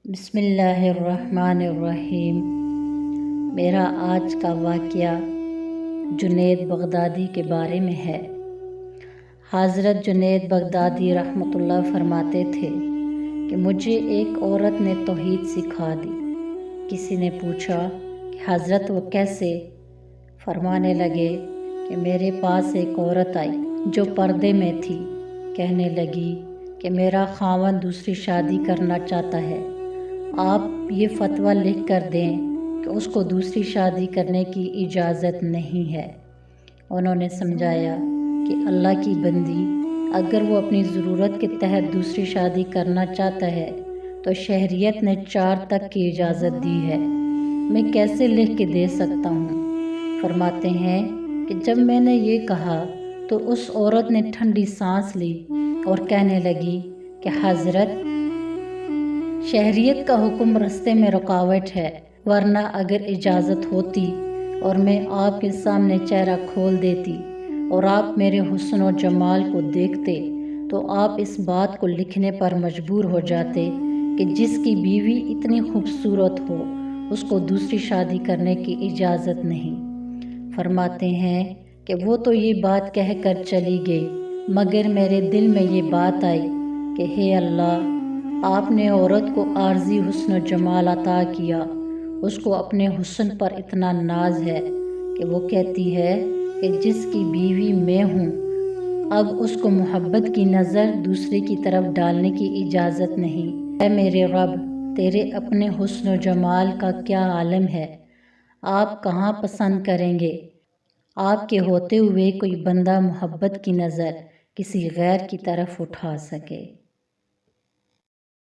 بسم اللہ الرحمن الرحیم۔ میرا آج کا واقعہ جنید بغدادی کے بارے میں ہے۔ حضرت جنید بغدادی رحمۃ اللہ فرماتے تھے کہ مجھے ایک عورت نے توحید سکھا دی۔ کسی نے پوچھا کہ حضرت وہ کیسے؟ فرمانے لگے کہ میرے پاس ایک عورت آئی جو پردے میں تھی۔ کہنے لگی کہ میرا خاوند دوسری شادی کرنا چاہتا ہے، آپ یہ فتویٰ لکھ کر دیں کہ اس کو دوسری شادی کرنے کی اجازت نہیں ہے۔ انہوں نے سمجھایا کہ اللہ کی بندی، اگر وہ اپنی ضرورت کے تحت دوسری شادی کرنا چاہتا ہے تو شریعت نے 4 تک کی اجازت دی ہے، میں کیسے لکھ کے دے سکتا ہوں؟ فرماتے ہیں کہ جب میں نے یہ کہا تو اس عورت نے ٹھنڈی سانس لی اور کہنے لگی کہ حضرت، شریعت کا حکم رستے میں رکاوٹ ہے، ورنہ اگر اجازت ہوتی اور میں آپ کے سامنے چہرہ کھول دیتی اور آپ میرے حسن و جمال کو دیکھتے تو آپ اس بات کو لکھنے پر مجبور ہو جاتے کہ جس کی بیوی اتنی خوبصورت ہو اس کو دوسری شادی کرنے کی اجازت نہیں۔ فرماتے ہیں کہ وہ تو یہ بات کہہ کر چلی گئی، مگر میرے دل میں یہ بات آئی کہ ہے اللہ، آپ نے عورت کو عارضی حسن و جمال عطا کیا، اس کو اپنے حسن پر اتنا ناز ہے کہ وہ کہتی ہے کہ جس کی بیوی میں ہوں، اب اس کو محبت کی نظر دوسرے کی طرف ڈالنے کی اجازت نہیں۔ اے میرے رب، تیرے اپنے حسن و جمال کا کیا عالم ہے، آپ کہاں پسند کریں گے آپ کے ہوتے ہوئے کوئی بندہ محبت کی نظر کسی غیر کی طرف اٹھا سکے۔